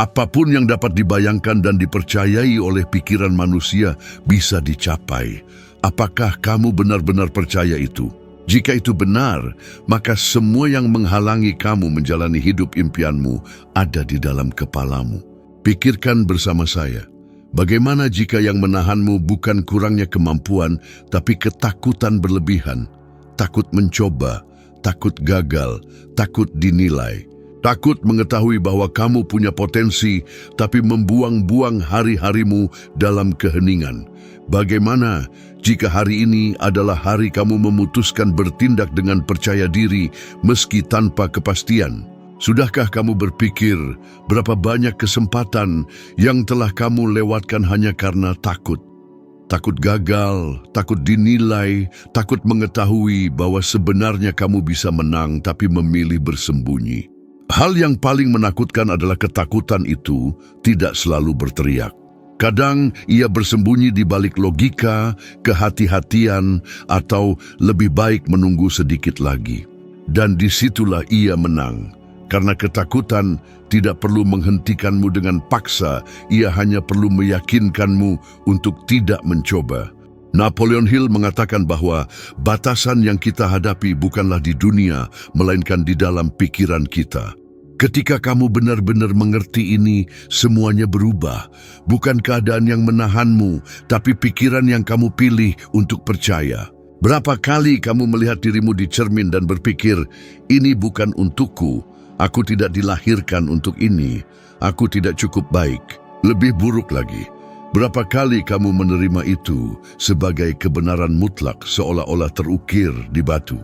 Apapun yang dapat dibayangkan dan dipercayai oleh pikiran manusia bisa dicapai. Apakah kamu benar-benar percaya itu? Jika itu benar, maka semua yang menghalangi kamu menjalani hidup impianmu ada di dalam kepalamu. Pikirkan bersama saya, bagaimana jika yang menahanmu bukan kurangnya kemampuan, tapi ketakutan berlebihan, takut mencoba, takut gagal, takut dinilai. Takut mengetahui bahwa kamu punya potensi, tapi membuang-buang hari-harimu dalam keheningan. Bagaimana jika hari ini adalah hari kamu memutuskan bertindak dengan percaya diri meski tanpa kepastian? Sudahkah kamu berpikir berapa banyak kesempatan yang telah kamu lewatkan hanya karena takut? Takut gagal, takut dinilai, takut mengetahui bahwa sebenarnya kamu bisa menang tapi memilih bersembunyi. Hal yang paling menakutkan adalah ketakutan itu tidak selalu berteriak. Kadang ia bersembunyi di balik logika, kehati-hatian, atau lebih baik menunggu sedikit lagi. Dan disitulah ia menang. Karena ketakutan tidak perlu menghentikanmu dengan paksa, ia hanya perlu meyakinkanmu untuk tidak mencoba. Napoleon Hill mengatakan bahwa batasan yang kita hadapi bukanlah di dunia, melainkan di dalam pikiran kita. Ketika kamu benar-benar mengerti ini, semuanya berubah. Bukan keadaan yang menahanmu, tapi pikiran yang kamu pilih untuk percaya. Berapa kali kamu melihat dirimu di cermin dan berpikir, ini bukan untukku, aku tidak dilahirkan untuk ini, aku tidak cukup baik. Lebih buruk lagi, berapa kali kamu menerima itu sebagai kebenaran mutlak seolah-olah terukir di batu.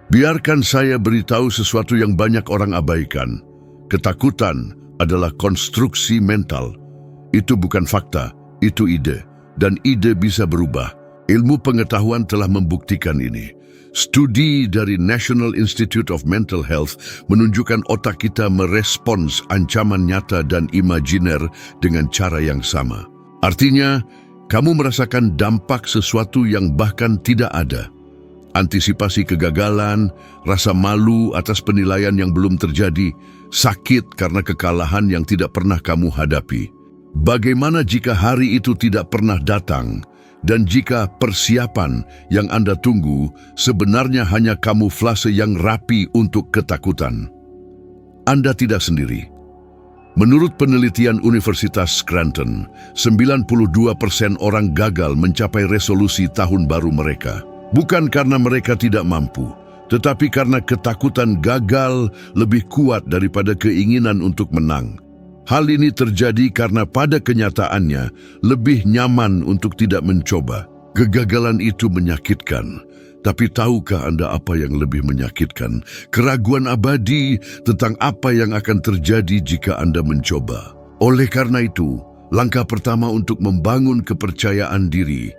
Biarkan saya beritahu sesuatu yang banyak orang abaikan. Ketakutan adalah konstruksi mental. Itu bukan fakta, itu ide. Dan ide bisa berubah. Ilmu pengetahuan telah membuktikan ini. Studi dari National Institute of Mental Health menunjukkan otak kita merespons ancaman nyata dan imajiner dengan cara yang sama. Artinya, kamu merasakan dampak sesuatu yang bahkan tidak ada. Antisipasi kegagalan, rasa malu atas penilaian yang belum terjadi, sakit karena kekalahan yang tidak pernah kamu hadapi. Bagaimana jika hari itu tidak pernah datang, dan jika persiapan yang Anda tunggu sebenarnya hanya kamuflase yang rapi untuk ketakutan? Anda tidak sendiri. Menurut penelitian Universitas Scranton, 92% orang gagal mencapai resolusi tahun baru mereka. Bukan karena mereka tidak mampu, tetapi karena ketakutan gagal lebih kuat daripada keinginan untuk menang. Hal ini terjadi karena pada kenyataannya lebih nyaman untuk tidak mencoba. Kegagalan itu menyakitkan, tapi tahukah Anda apa yang lebih menyakitkan? Keraguan abadi tentang apa yang akan terjadi jika Anda mencoba. Oleh karena itu, langkah pertama untuk membangun kepercayaan diri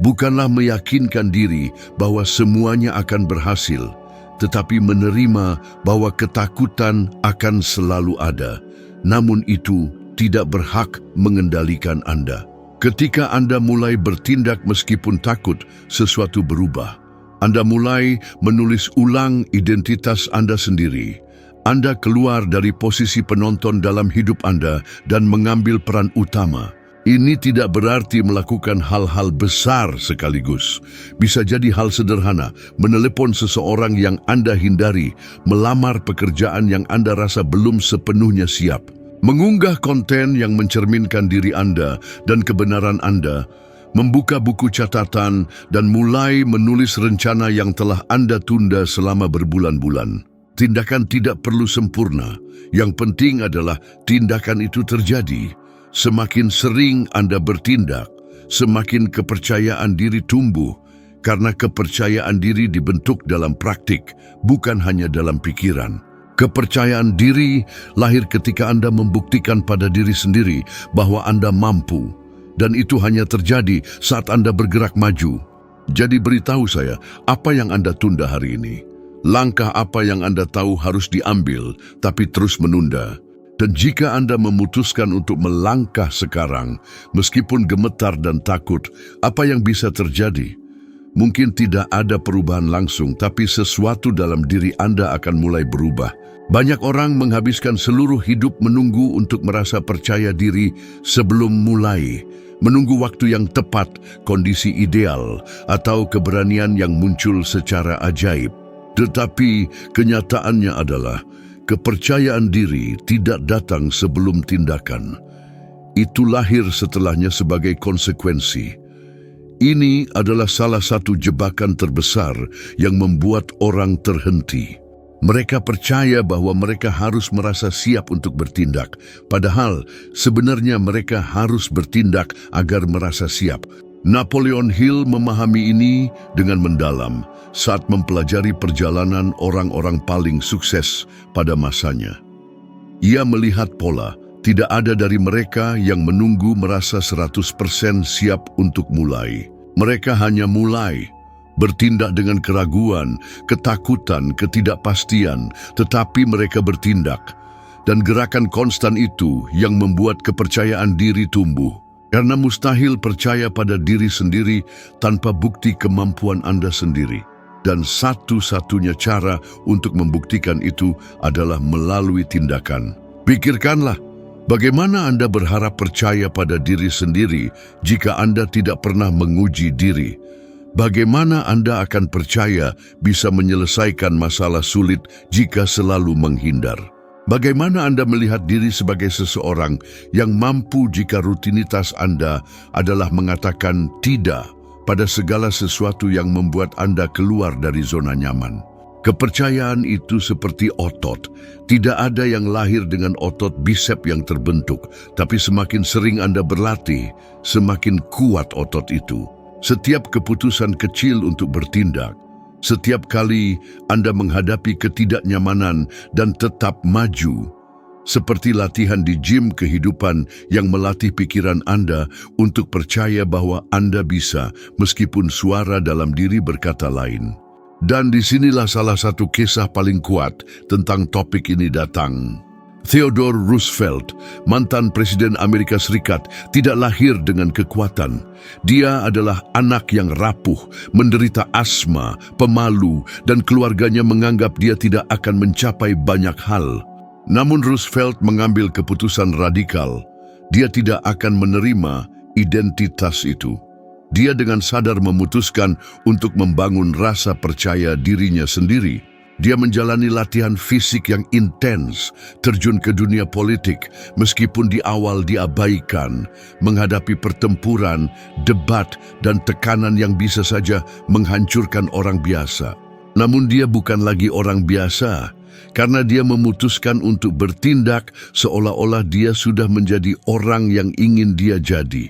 bukanlah meyakinkan diri bahwa semuanya akan berhasil, tetapi menerima bahwa ketakutan akan selalu ada, namun itu tidak berhak mengendalikan Anda. Ketika Anda mulai bertindak meskipun takut, sesuatu berubah. Anda mulai menulis ulang identitas Anda sendiri. Anda keluar dari posisi penonton dalam hidup Anda dan mengambil peran utama. Ini tidak berarti melakukan hal-hal besar sekaligus. Bisa jadi hal sederhana, menelepon seseorang yang Anda hindari, melamar pekerjaan yang Anda rasa belum sepenuhnya siap, mengunggah konten yang mencerminkan diri Anda dan kebenaran Anda, membuka buku catatan, dan mulai menulis rencana yang telah Anda tunda selama berbulan-bulan. Tindakan tidak perlu sempurna. Yang penting adalah tindakan itu terjadi. Semakin sering Anda bertindak, semakin kepercayaan diri tumbuh, karena kepercayaan diri dibentuk dalam praktik, bukan hanya dalam pikiran. Kepercayaan diri lahir ketika Anda membuktikan pada diri sendiri bahwa Anda mampu, dan itu hanya terjadi saat Anda bergerak maju. Jadi beritahu saya, apa yang Anda tunda hari ini? Langkah apa yang Anda tahu harus diambil, tapi terus menunda? Dan jika Anda memutuskan untuk melangkah sekarang, meskipun gemetar dan takut, apa yang bisa terjadi? Mungkin tidak ada perubahan langsung, tapi sesuatu dalam diri Anda akan mulai berubah. Banyak orang menghabiskan seluruh hidup menunggu untuk merasa percaya diri sebelum mulai, menunggu waktu yang tepat, kondisi ideal, atau keberanian yang muncul secara ajaib. Tetapi kenyataannya adalah kepercayaan diri tidak datang sebelum tindakan. Itu lahir setelahnya sebagai konsekuensi. Ini adalah salah satu jebakan terbesar yang membuat orang terhenti. Mereka percaya bahwa mereka harus merasa siap untuk bertindak, padahal sebenarnya mereka harus bertindak agar merasa siap. Napoleon Hill memahami ini dengan mendalam saat mempelajari perjalanan orang-orang paling sukses pada masanya. Ia melihat pola, tidak ada dari mereka yang menunggu merasa 100% siap untuk mulai. Mereka hanya mulai, bertindak dengan keraguan, ketakutan, ketidakpastian, tetapi mereka bertindak. Dan gerakan konstan itu yang membuat kepercayaan diri tumbuh. Karena mustahil percaya pada diri sendiri tanpa bukti kemampuan Anda sendiri. Dan satu-satunya cara untuk membuktikan itu adalah melalui tindakan. Pikirkanlah, bagaimana Anda berharap percaya pada diri sendiri jika Anda tidak pernah menguji diri? Bagaimana Anda akan percaya bisa menyelesaikan masalah sulit jika selalu menghindar? Bagaimana Anda melihat diri sebagai seseorang yang mampu jika rutinitas Anda adalah mengatakan tidak pada segala sesuatu yang membuat Anda keluar dari zona nyaman? Kepercayaan itu seperti otot. Tidak ada yang lahir dengan otot bisep yang terbentuk, tapi semakin sering Anda berlatih, semakin kuat otot itu. Setiap keputusan kecil untuk bertindak, setiap kali Anda menghadapi ketidaknyamanan dan tetap maju, seperti latihan di gym kehidupan yang melatih pikiran Anda untuk percaya bahwa Anda bisa meskipun suara dalam diri berkata lain. Dan disinilah salah satu kisah paling kuat tentang topik ini datang. Theodore Roosevelt, mantan Presiden Amerika Serikat, tidak lahir dengan kekuatan. Dia adalah anak yang rapuh, menderita asma, pemalu, dan keluarganya menganggap dia tidak akan mencapai banyak hal. Namun Roosevelt mengambil keputusan radikal. Dia tidak akan menerima identitas itu. Dia dengan sadar memutuskan untuk membangun rasa percaya dirinya sendiri. Dia menjalani latihan fisik yang intens, terjun ke dunia politik, meskipun di awal diabaikan, menghadapi pertempuran, debat, dan tekanan yang bisa saja menghancurkan orang biasa. Namun dia bukan lagi orang biasa, karena dia memutuskan untuk bertindak seolah-olah dia sudah menjadi orang yang ingin dia jadi.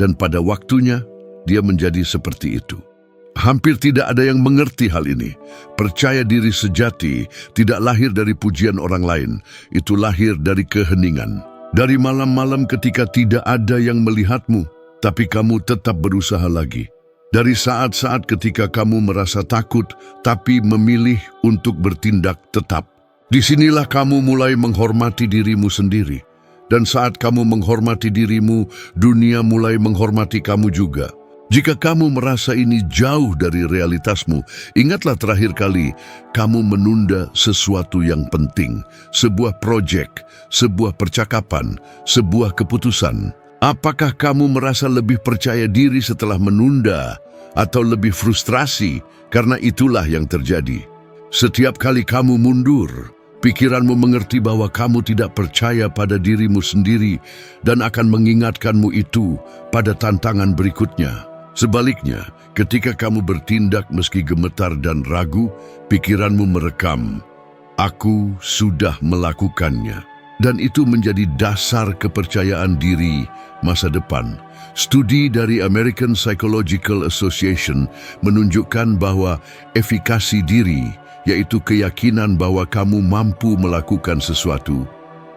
Dan pada waktunya, dia menjadi seperti itu. Hampir tidak ada yang mengerti hal ini. Percaya diri sejati tidak lahir dari pujian orang lain. Itu lahir dari keheningan. Dari malam-malam ketika tidak ada yang melihatmu, tapi kamu tetap berusaha lagi. Dari saat-saat ketika kamu merasa takut, tapi memilih untuk bertindak tetap. Disinilah kamu mulai menghormati dirimu sendiri. Dan saat kamu menghormati dirimu, dunia mulai menghormati kamu juga. Jika kamu merasa ini jauh dari realitasmu, ingatlah terakhir kali kamu menunda sesuatu yang penting, sebuah proyek, sebuah percakapan, sebuah keputusan. Apakah kamu merasa lebih percaya diri setelah menunda atau lebih frustrasi karena itulah yang terjadi? Setiap kali kamu mundur, pikiranmu mengerti bahwa kamu tidak percaya pada dirimu sendiri dan akan mengingatkanmu itu pada tantangan berikutnya. Sebaliknya, ketika kamu bertindak meski gemetar dan ragu, pikiranmu merekam, "Aku sudah melakukannya." Dan itu menjadi dasar kepercayaan diri masa depan. Studi dari American Psychological Association menunjukkan bahwa efikasi diri, yaitu keyakinan bahwa kamu mampu melakukan sesuatu,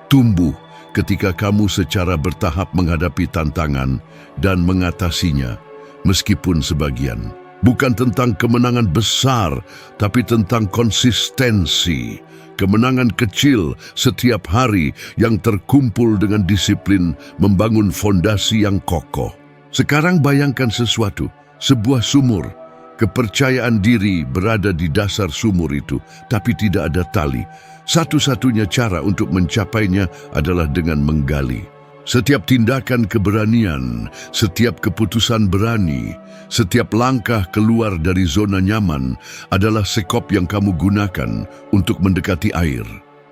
tumbuh ketika kamu secara bertahap menghadapi tantangan dan mengatasinya. Meskipun sebagian, bukan tentang kemenangan besar, tapi tentang konsistensi. Kemenangan kecil setiap hari yang terkumpul dengan disiplin membangun fondasi yang kokoh. Sekarang bayangkan sesuatu, sebuah sumur. Kepercayaan diri berada di dasar sumur itu, tapi tidak ada tali. Satu-satunya cara untuk mencapainya adalah dengan menggali. Setiap tindakan keberanian, setiap keputusan berani, setiap langkah keluar dari zona nyaman adalah sekop yang kamu gunakan untuk mendekati air.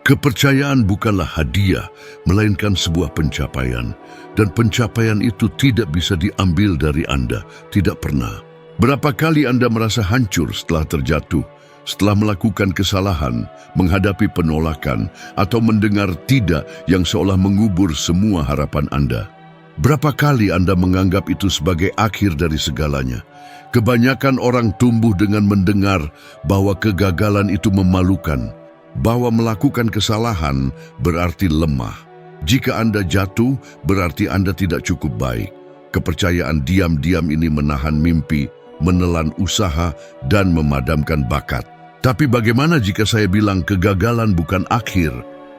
Kepercayaan bukanlah hadiah, melainkan sebuah pencapaian. Dan pencapaian itu tidak bisa diambil dari Anda, tidak pernah. Berapa kali Anda merasa hancur setelah terjatuh, setelah melakukan kesalahan, menghadapi penolakan, atau mendengar tidak yang seolah mengubur semua harapan Anda? Berapa kali Anda menganggap itu sebagai akhir dari segalanya? Kebanyakan orang tumbuh dengan mendengar bahwa kegagalan itu memalukan, bahwa melakukan kesalahan berarti lemah. Jika Anda jatuh, berarti Anda tidak cukup baik. Kepercayaan diam-diam ini menahan mimpi, menelan usaha, dan memadamkan bakat. Tapi bagaimana jika saya bilang kegagalan bukan akhir,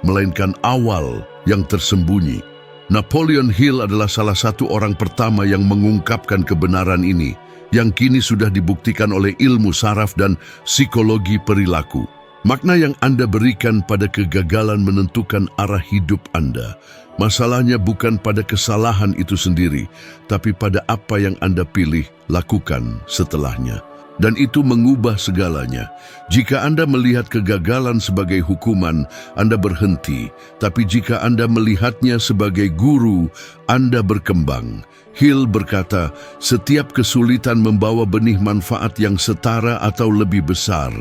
melainkan awal yang tersembunyi? Napoleon Hill adalah salah satu orang pertama yang mengungkapkan kebenaran ini, yang kini sudah dibuktikan oleh ilmu saraf dan psikologi perilaku. Makna yang Anda berikan pada kegagalan menentukan arah hidup Anda. Masalahnya bukan pada kesalahan itu sendiri, tapi pada apa yang Anda pilih lakukan setelahnya. Dan itu mengubah segalanya. Jika Anda melihat kegagalan sebagai hukuman, Anda berhenti. Tapi jika Anda melihatnya sebagai guru, Anda berkembang. Hill berkata, setiap kesulitan membawa benih manfaat yang setara atau lebih besar.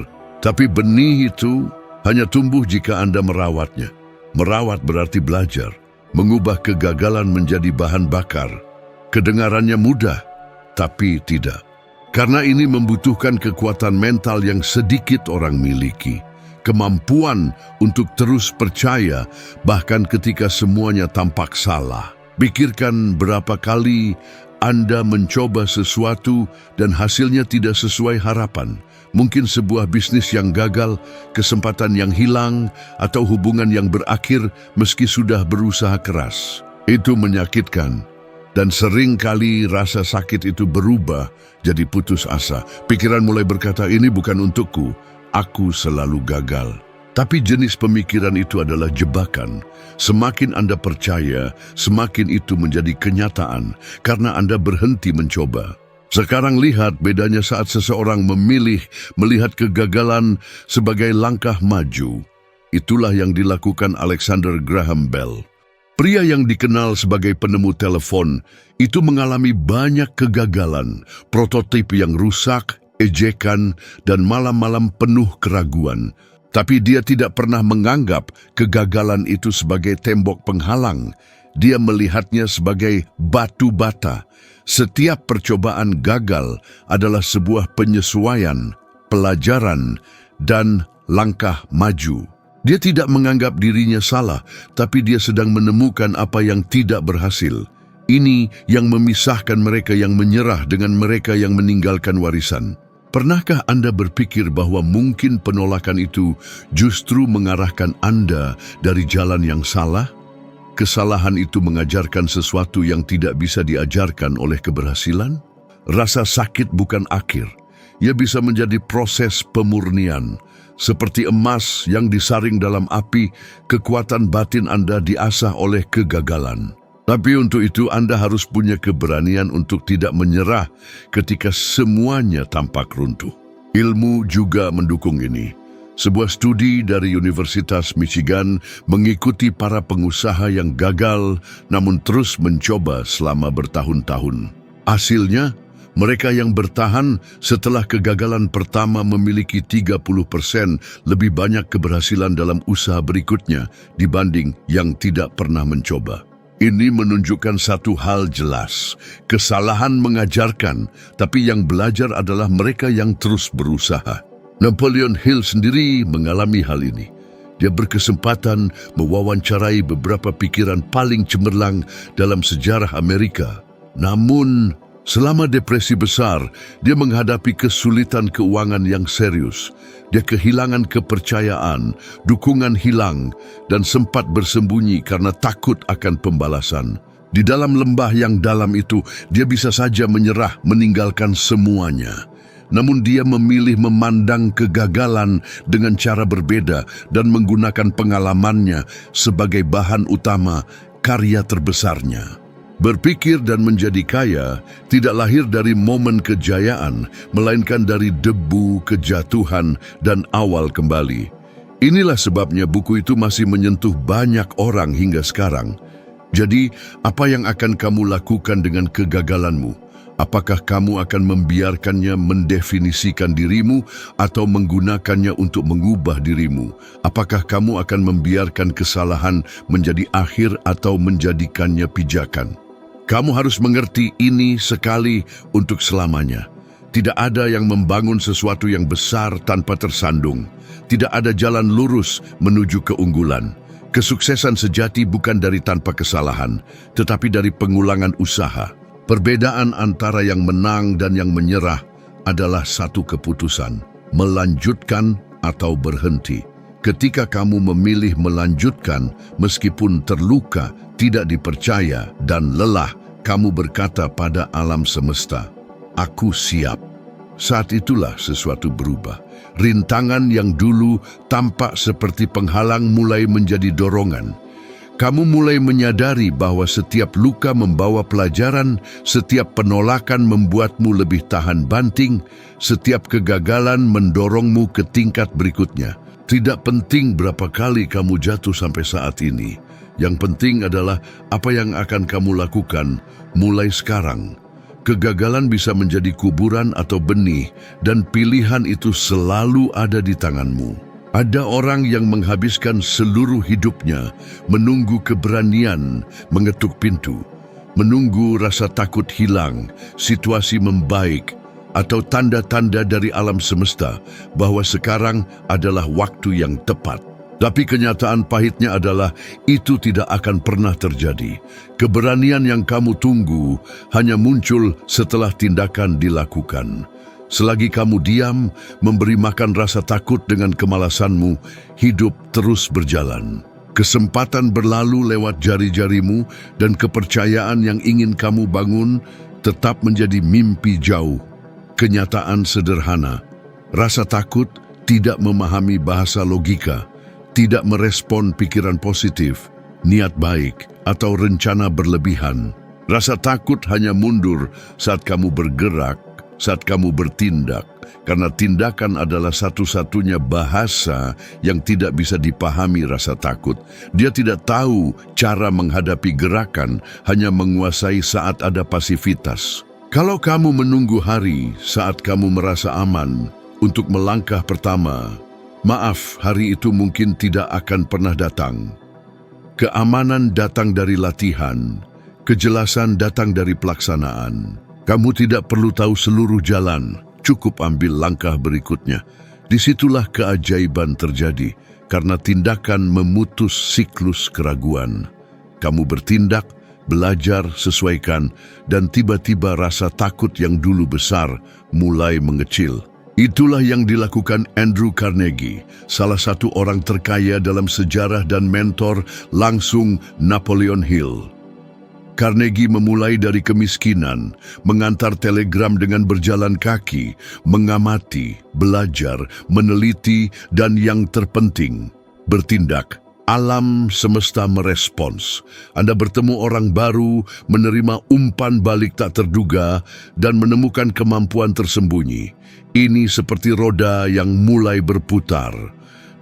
Tapi benih itu hanya tumbuh jika Anda merawatnya. Merawat berarti belajar. Mengubah kegagalan menjadi bahan bakar. Kedengarannya mudah, tapi tidak. Karena ini membutuhkan kekuatan mental yang sedikit orang miliki. Kemampuan untuk terus percaya, bahkan ketika semuanya tampak salah. Pikirkan berapa kali Anda mencoba sesuatu dan hasilnya tidak sesuai harapan. Mungkin sebuah bisnis yang gagal, kesempatan yang hilang, atau hubungan yang berakhir meski sudah berusaha keras. Itu menyakitkan. Dan sering kali rasa sakit itu berubah jadi putus asa. Pikiran mulai berkata, ini bukan untukku, aku selalu gagal. Tapi jenis pemikiran itu adalah jebakan. Semakin Anda percaya, semakin itu menjadi kenyataan karena Anda berhenti mencoba. Sekarang lihat bedanya saat seseorang memilih melihat kegagalan sebagai langkah maju. Itulah yang dilakukan Alexander Graham Bell. Pria yang dikenal sebagai penemu telepon itu mengalami banyak kegagalan, prototip yang rusak, ejekan, dan malam-malam penuh keraguan. Tapi dia tidak pernah menganggap kegagalan itu sebagai tembok penghalang. Dia melihatnya sebagai batu bata. Setiap percobaan gagal adalah sebuah penyesuaian, pelajaran, dan langkah maju. Dia tidak menganggap dirinya salah, tapi dia sedang menemukan apa yang tidak berhasil. Ini yang memisahkan mereka yang menyerah dengan mereka yang meninggalkan warisan. Pernahkah Anda berpikir bahwa mungkin penolakan itu justru mengarahkan Anda dari jalan yang salah? Kesalahan itu mengajarkan sesuatu yang tidak bisa diajarkan oleh keberhasilan. Rasa sakit bukan akhir. Ia bisa menjadi proses pemurnian. Seperti emas yang disaring dalam api, kekuatan batin Anda diasah oleh kegagalan. Tapi untuk itu Anda harus punya keberanian untuk tidak menyerah ketika semuanya tampak runtuh. Ilmu juga mendukung ini. Sebuah studi dari Universitas Michigan mengikuti para pengusaha yang gagal namun terus mencoba selama bertahun-tahun. Hasilnya, mereka yang bertahan setelah kegagalan pertama memiliki 30% lebih banyak keberhasilan dalam usaha berikutnya dibanding yang tidak pernah mencoba. Ini menunjukkan satu hal jelas. Kesalahan mengajarkan, tapi yang belajar adalah mereka yang terus berusaha. Napoleon Hill sendiri mengalami hal ini. Dia berkesempatan mewawancarai beberapa pikiran paling cemerlang dalam sejarah Amerika. Namun, selama depresi besar, dia menghadapi kesulitan keuangan yang serius. Dia kehilangan kepercayaan, dukungan hilang, dan sempat bersembunyi karena takut akan pembalasan. Di dalam lembah yang dalam itu, dia bisa saja menyerah, meninggalkan semuanya. namun dia memilih memandang kegagalan dengan cara berbeda dan menggunakan pengalamannya sebagai bahan utama karya terbesarnya. Berpikir dan menjadi kaya tidak lahir dari momen kejayaan, melainkan dari debu, kejatuhan, dan awal kembali. Inilah sebabnya buku itu masih menyentuh banyak orang hingga sekarang. Jadi, apa yang akan kamu lakukan dengan kegagalanmu? Apakah kamu akan membiarkannya mendefinisikan dirimu atau menggunakannya untuk mengubah dirimu? Apakah kamu akan membiarkan kesalahan menjadi akhir atau menjadikannya pijakan? Kamu harus mengerti ini sekali untuk selamanya. Tidak ada yang membangun sesuatu yang besar tanpa tersandung. Tidak ada jalan lurus menuju keunggulan. Kesuksesan sejati bukan dari tanpa kesalahan, tetapi dari pengulangan usaha. Perbedaan antara yang menang dan yang menyerah adalah satu keputusan, melanjutkan atau berhenti. Ketika kamu memilih melanjutkan, meskipun terluka, tidak dipercaya, dan lelah, kamu berkata pada alam semesta, "Aku siap." Saat itulah sesuatu berubah. Rintangan yang dulu tampak seperti penghalang mulai menjadi dorongan. Kamu mulai menyadari bahwa setiap luka membawa pelajaran, setiap penolakan membuatmu lebih tahan banting, setiap kegagalan mendorongmu ke tingkat berikutnya. Tidak penting berapa kali kamu jatuh sampai saat ini. Yang penting adalah apa yang akan kamu lakukan mulai sekarang. Kegagalan bisa menjadi kuburan atau benih, dan pilihan itu selalu ada di tanganmu. Ada orang yang menghabiskan seluruh hidupnya menunggu keberanian mengetuk pintu, menunggu rasa takut hilang, situasi membaik, atau tanda-tanda dari alam semesta bahwa sekarang adalah waktu yang tepat. Tapi kenyataan pahitnya adalah itu tidak akan pernah terjadi. Keberanian yang kamu tunggu hanya muncul setelah tindakan dilakukan. Selagi kamu diam, memberi makan rasa takut dengan kemalasanmu, hidup terus berjalan. Kesempatan berlalu lewat jari-jarimu dan kepercayaan yang ingin kamu bangun tetap menjadi mimpi jauh. Kenyataan sederhana, rasa takut tidak memahami bahasa logika, tidak merespon pikiran positif, niat baik, atau rencana berlebihan. Rasa takut hanya mundur saat kamu bergerak, saat kamu bertindak, karena tindakan adalah satu-satunya bahasa yang tidak bisa dipahami rasa takut. Dia tidak tahu cara menghadapi gerakan, hanya menguasai saat ada pasivitas. Kalau kamu menunggu hari saat kamu merasa aman untuk melangkah pertama, maaf, hari itu mungkin tidak akan pernah datang. Keamanan datang dari latihan, kejelasan datang dari pelaksanaan. Kamu tidak perlu tahu seluruh jalan, cukup ambil langkah berikutnya. Disitulah keajaiban terjadi, karena tindakan memutus siklus keraguan. Kamu bertindak, belajar, sesuaikan, dan tiba-tiba rasa takut yang dulu besar mulai mengecil. Itulah yang dilakukan Andrew Carnegie, salah satu orang terkaya dalam sejarah dan mentor langsung Napoleon Hill. Carnegie memulai dari kemiskinan, mengantar telegram dengan berjalan kaki, mengamati, belajar, meneliti, dan yang terpenting, bertindak. Alam semesta merespons. Anda bertemu orang baru, menerima umpan balik tak terduga, dan menemukan kemampuan tersembunyi. Ini seperti roda yang mulai berputar.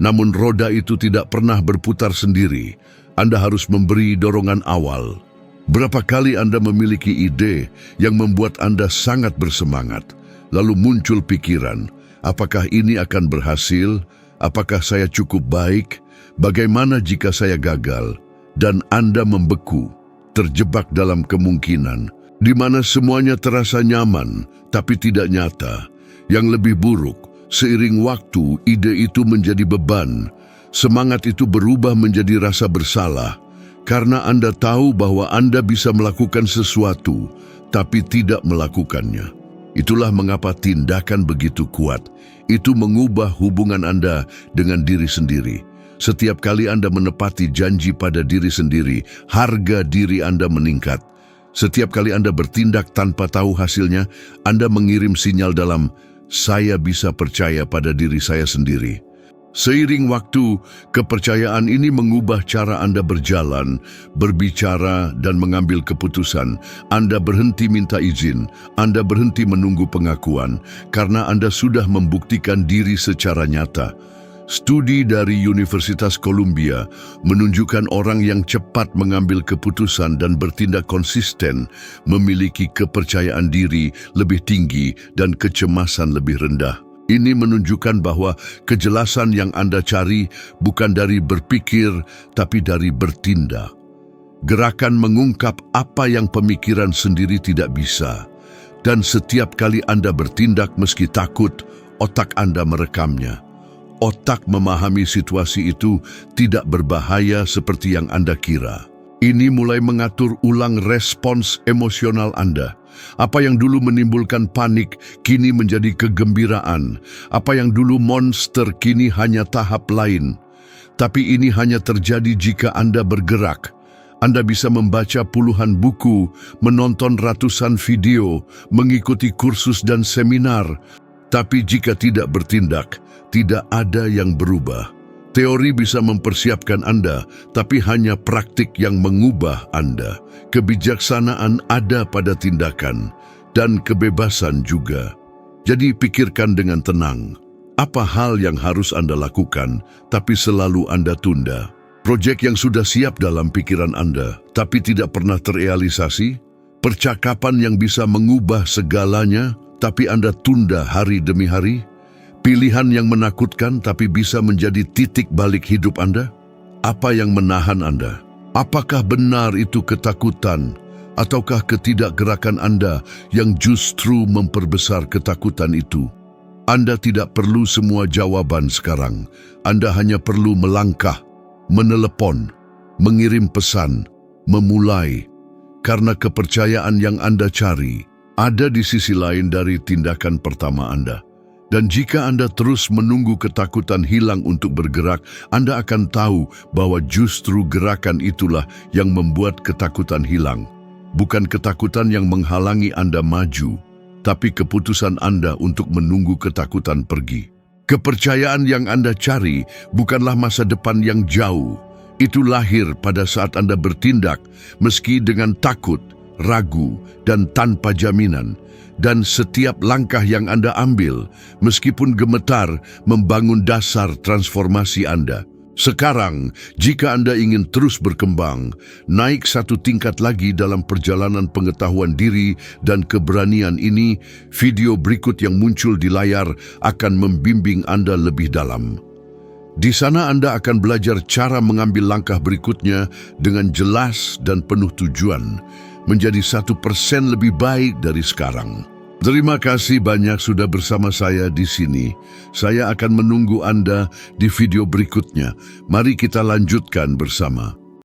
Namun roda itu tidak pernah berputar sendiri. Anda harus memberi dorongan awal. Berapa kali Anda memiliki ide yang membuat Anda sangat bersemangat, lalu muncul pikiran, apakah ini akan berhasil? Apakah saya cukup baik? Bagaimana jika saya gagal? Dan Anda membeku, terjebak dalam kemungkinan, di mana semuanya terasa nyaman, tapi tidak nyata. Yang lebih buruk, seiring waktu, ide itu menjadi beban. Semangat itu berubah menjadi rasa bersalah, karena Anda tahu bahwa Anda bisa melakukan sesuatu, tapi tidak melakukannya. Itulah mengapa tindakan begitu kuat. Itu mengubah hubungan Anda dengan diri sendiri. Setiap kali Anda menepati janji pada diri sendiri, harga diri Anda meningkat. Setiap kali Anda bertindak tanpa tahu hasilnya, Anda mengirim sinyal dalam, saya bisa percaya pada diri saya sendiri. Seiring waktu, kepercayaan ini mengubah cara Anda berjalan, berbicara, dan mengambil keputusan. Anda berhenti minta izin, Anda berhenti menunggu pengakuan, karena Anda sudah membuktikan diri secara nyata. Studi dari Universitas Columbia menunjukkan orang yang cepat mengambil keputusan dan bertindak konsisten memiliki kepercayaan diri lebih tinggi dan kecemasan lebih rendah. Ini menunjukkan bahwa kejelasan yang Anda cari bukan dari berpikir, tapi dari bertindak. Gerakan mengungkap apa yang pemikiran sendiri tidak bisa. Dan setiap kali Anda bertindak meski takut, otak Anda merekamnya. Otak memahami situasi itu tidak berbahaya seperti yang Anda kira. Ini mulai mengatur ulang respons emosional Anda. Apa yang dulu menimbulkan panik, kini menjadi kegembiraan. Apa yang dulu monster, kini hanya tahap lain. Tapi ini hanya terjadi jika Anda bergerak. Anda bisa membaca puluhan buku, menonton ratusan video, mengikuti kursus dan seminar. Tapi jika tidak bertindak, tidak ada yang berubah. Teori bisa mempersiapkan Anda, tapi hanya praktik yang mengubah Anda. Kebijaksanaan ada pada tindakan, dan kebebasan juga. Jadi pikirkan dengan tenang. Apa hal yang harus Anda lakukan, tapi selalu Anda tunda? Proyek yang sudah siap dalam pikiran Anda, tapi tidak pernah terrealisasi? Percakapan yang bisa mengubah segalanya, tapi Anda tunda hari demi hari? Pilihan yang menakutkan tapi bisa menjadi titik balik hidup Anda? Apa yang menahan Anda? Apakah benar itu ketakutan? Ataukah ketidakgerakan Anda yang justru memperbesar ketakutan itu? Anda tidak perlu semua jawaban sekarang. Anda hanya perlu melangkah, menelepon, mengirim pesan, memulai. Karena kepercayaan yang Anda cari ada di sisi lain dari tindakan pertama Anda. Dan jika Anda terus menunggu ketakutan hilang untuk bergerak, Anda akan tahu bahwa justru gerakan itulah yang membuat ketakutan hilang. Bukan ketakutan yang menghalangi Anda maju, tapi keputusan Anda untuk menunggu ketakutan pergi. Kepercayaan yang Anda cari bukanlah masa depan yang jauh. Itu lahir pada saat Anda bertindak, meski dengan takut, ragu, dan tanpa jaminan. Dan setiap langkah yang Anda ambil, meskipun gemetar, membangun dasar transformasi Anda. Sekarang, jika Anda ingin terus berkembang, naik satu tingkat lagi dalam perjalanan pengetahuan diri dan keberanian ini, video berikut yang muncul di layar akan membimbing Anda lebih dalam. Di sana Anda akan belajar cara mengambil langkah berikutnya dengan jelas dan penuh tujuan, menjadi 1% lebih baik dari sekarang. Terima kasih banyak sudah bersama saya di sini. Saya akan menunggu Anda di video berikutnya. Mari kita lanjutkan bersama.